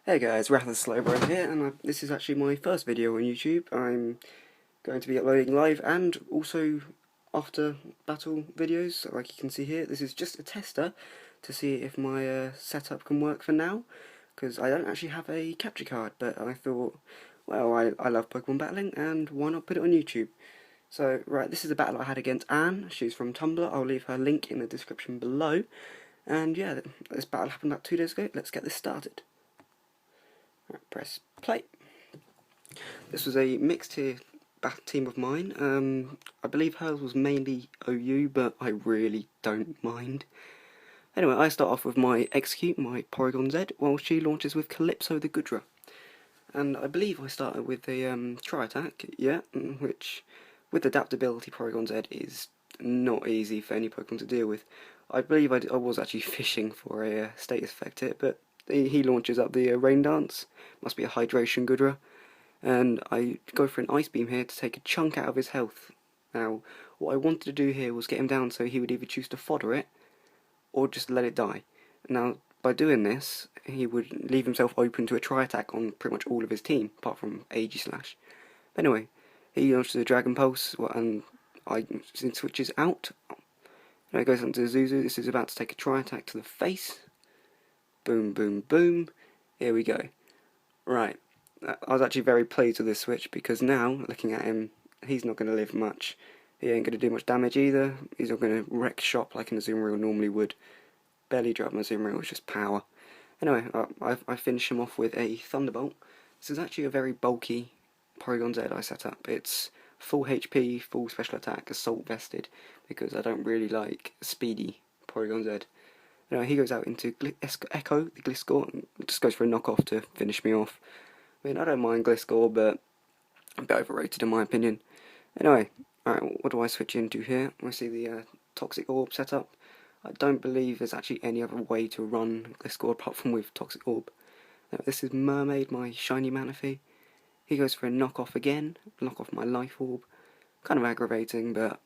Hey guys, Wrath of the SLOWBRO here, and this is actually my first video on YouTube. I'm going to be uploading live and also after battle videos, like you can see here. This is just a tester to see if my setup can work for now, because I don't actually have a capture card, but I thought, well, I love Pokemon battling, and why not put it on YouTube? So, right, this is a battle I had against Anne. She's from Tumblr. I'll leave her link in the description below. And yeah, this battle happened about 2 days ago. Let's get this started. Right, press play. This was a mixed tier team of mine. I believe hers was mainly OU, but I really don't mind. Anyway, I start off with my Execute, my Porygon Z, while she launches with Calypso the Goodra. And I believe I started with a Tri-Attack, yeah, which with Adaptability Porygon Z is not easy for any Pokemon to deal with. I believe I was actually fishing for a status effect here, but he launches up the Rain Dance, must be a Hydration Goodra, and I go for an Ice Beam here to take a chunk out of his health. Now, what I wanted to do here was get him down so he would either choose to fodder it, or just let it die. Now, by doing this, he would leave himself open to a Tri-Attack on pretty much all of his team, apart from Aegislash. But anyway, he launches a Dragon Pulse, and I switches out. Now it goes on to Zuzu. This is about to take a Tri-Attack to the face. Boom, boom, boom. Here we go. Right. I was actually very pleased with this switch because now, looking at him, he's not going to live much. He ain't going to do much damage either. He's not going to wreck shop like an Azumarill normally would. Barely drop my Azumarill, it's just power. Anyway, I finish him off with a Thunderbolt. This is actually a very bulky Porygon Z I set up. It's full HP, full special attack, assault vested, because I don't really like speedy Porygon Z. Anyway, he goes out into Echo, the Gliscor, and just goes for a knockoff to finish me off. I mean, I don't mind Gliscor, but a bit overrated in my opinion. Anyway, alright, what do I switch into here? I see the Toxic Orb setup. I don't believe there's actually any other way to run Gliscor apart from with Toxic Orb. Now, this is Mermaid, my shiny Manaphy. He goes for a knockoff again, knock off my Life Orb. Kind of aggravating, but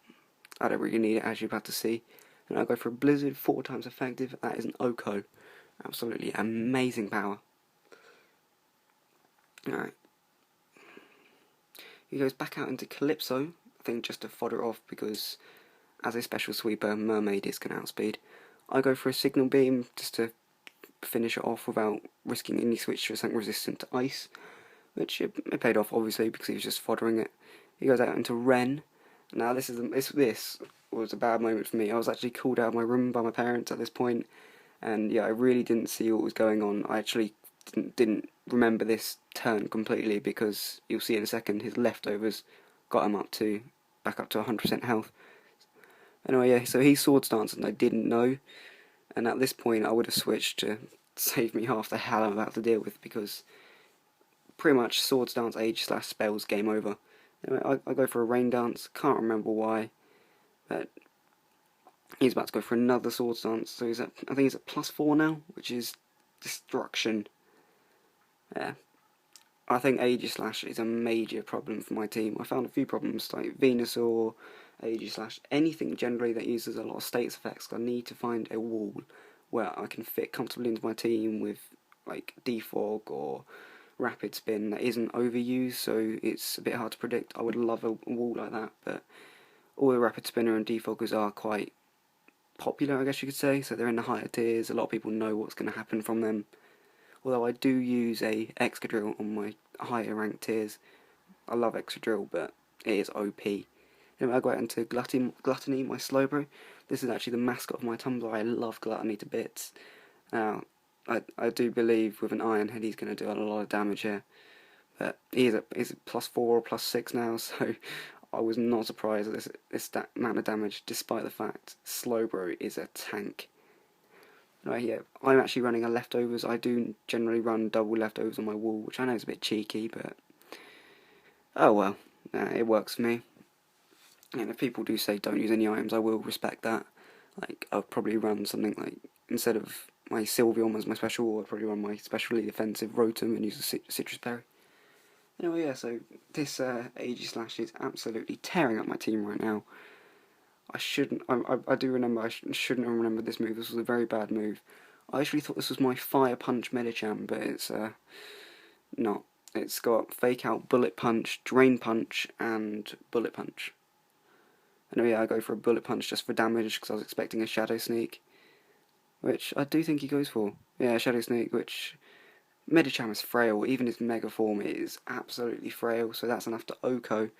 I don't really need it, as you're about to see. And I go for a Blizzard, 4 times effective. That is an Oko. Absolutely amazing power. Alright. He goes back out into Calypso, I think just to fodder it off because as a special sweeper, Mermaid is going to outspeed. I go for a Signal Beam just to finish it off without risking any switch to something resistant to ice, which it paid off obviously because he was just foddering it. He goes out into Ren. Now this was a bad moment for me. I was actually called out of my room by my parents at this point, and yeah, I really didn't see what was going on. I actually didn't remember this turn completely because you'll see in a second his leftovers got him back up to 100% health. Anyway, yeah, so he Swords Dance and I didn't know, and at this point I would have switched to save me half the hell I'm about to deal with because pretty much Swords Dance Aegislash game over. Anyway, I go for a Rain Dance, can't remember why, but he's about to go for another Swords Dance, so I think he's at +4 now, which is destruction. Yeah, I think Aegislash is a major problem for my team. I found a few problems like Venusaur, Aegislash, anything generally that uses a lot of status effects. I need to find a wall where I can fit comfortably into my team with like Defog or Rapid Spin that isn't overused, so it's a bit hard to predict. I would love a wall like that, but all the Rapid Spinner and Defoggers are quite popular, I guess you could say, so they're in the higher tiers. A lot of people know what's going to happen from them. Although I do use a Excadrill on my higher ranked tiers. I love Excadrill, but it is OP. Anyway, I go out into Gluttony, my SLOWBRO. This is actually the mascot of my Tumblr. I love Gluttony to bits. Now, I do believe with an Iron Head he's going to do a lot of damage here. But he's at +4 or +6 now, so I was not surprised at this amount of damage, despite the fact SLOWBRO is a tank. Right, yeah, I'm actually running a leftovers. I do generally run double leftovers on my wall, which I know is a bit cheeky, but oh well, it works for me. And if people do say don't use any items, I will respect that. Like, I'll probably run something like, instead of my Sylveon as my special, I'd probably run my specially offensive Rotom and use a Citrus Berry. Anyway, yeah, so this Aegislash is absolutely tearing up my team right now. I do remember I shouldn't have remembered this move. This was a very bad move. I actually thought this was my Fire Punch Medicham, but it's not. It's got Fake Out, Bullet Punch, Drain Punch, and Bullet Punch. And yeah, I go for a Bullet Punch just for damage because I was expecting a Shadow Sneak, which I do think he goes for. Yeah, Shadow Sneak, which Medicham is frail. Even his Mega Form is absolutely frail, so that's enough to OHKO.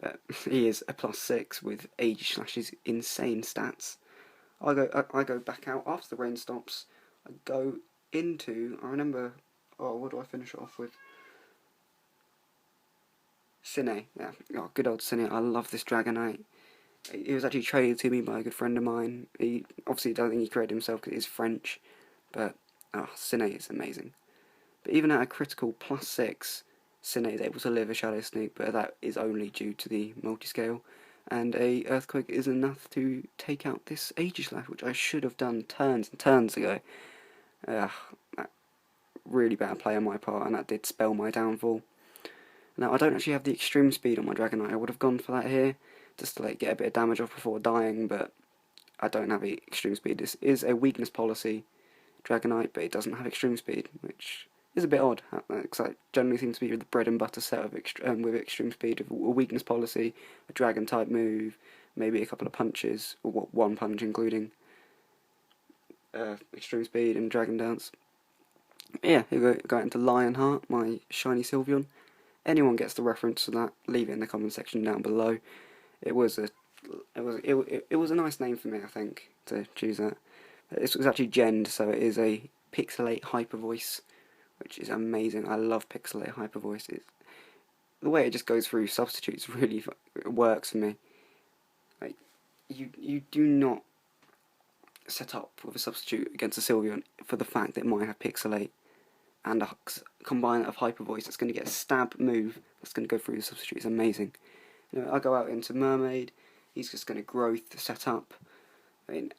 But he is a +6 with Age Slash's insane stats. I go back out after the rain stops. I go into, I remember, oh, what do I finish it off with? Cine, yeah, oh, good old Cine. I love this Dragonite. He was actually traded to me by a good friend of mine. He obviously don't think he created himself because he's French, but Cine is amazing. But even at a critical +6, Cine is able to live a Shadow Sneak, but that is only due to the multi-scale. And a Earthquake is enough to take out this Aegislash, which I should have done turns and turns ago. Really bad play on my part, and that did spell my downfall. Now, I don't actually have the extreme speed on my Dragonite. I would have gone for that here, just to get a bit of damage off before dying, but I don't have the extreme speed. This is a weakness policy Dragonite, but it doesn't have extreme speed, which is a bit odd, because I generally seem to be the bread and butter set of with extreme speed, of a weakness policy, a dragon type move, maybe a couple of punches, or one punch including extreme speed and dragon dance. Yeah, here we go into Lionheart, my shiny Sylveon. Anyone gets the reference to that, leave it in the comment section down below. It was a nice name for me, I think, to choose that. This was actually genned, so it is a Pixelate Hyper Voice, which is amazing. I love Pixelate Hyper Voice. The way it just goes through substitutes really works for me. Like, you do not set up with a substitute against a Sylveon for the fact that it might have Pixelate and a combine of Hyper Voice that's going to get a stab move that's going to go through the substitute. It's amazing. I go out into Mermaid. He's just going to growth set up. I mean,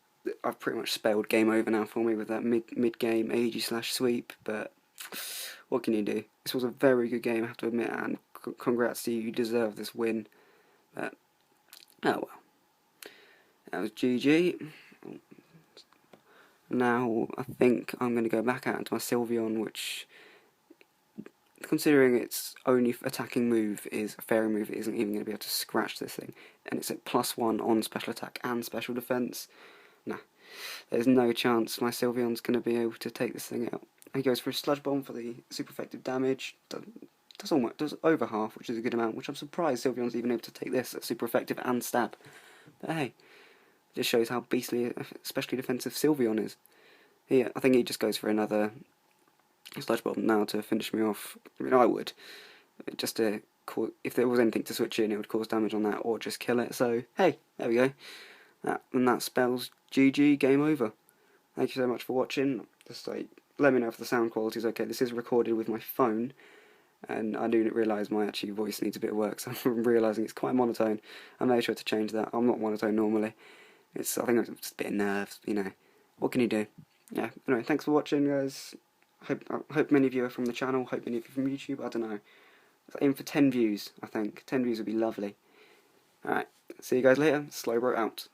I've pretty much spelled game over now for me with that mid-game Aegislash sweep, but what can you do? This was a very good game, I have to admit, and congrats to you. You deserve this win. But oh well, that was GG. Now I think I'm going to go back out into my Sylveon, which, considering its only attacking move is a fairy move, it isn't even going to be able to scratch this thing, and it's at +1 on special attack and special defense. Nah, there's no chance my Sylveon's going to be able to take this thing out. He goes for a Sludge Bomb for the super effective damage. Does over half, which is a good amount, which I'm surprised Sylveon's even able to take this at super effective and stab. But hey, it just shows how beastly, especially defensive Sylveon is. I think he just goes for another Sludge Bomb now to finish me off. I mean, I would. Just to if there was anything to switch in, it would cause damage on that, or just kill it. So, hey, there we go. And that spells GG, game over. Thank you so much for watching. Just let me know if the sound quality is okay. This is recorded with my phone, and I do realise my actual voice needs a bit of work, so I'm realising it's quite monotone. I made sure to change that. I'm not monotone normally. I think it's just a bit of nerves, What can you do? Yeah, anyway, thanks for watching, guys. Hope many of you are from the channel, hope many of you are from YouTube, I don't know. Let's aim for 10 views, I think. 10 views would be lovely. Alright, see you guys later. SLOWBRO out.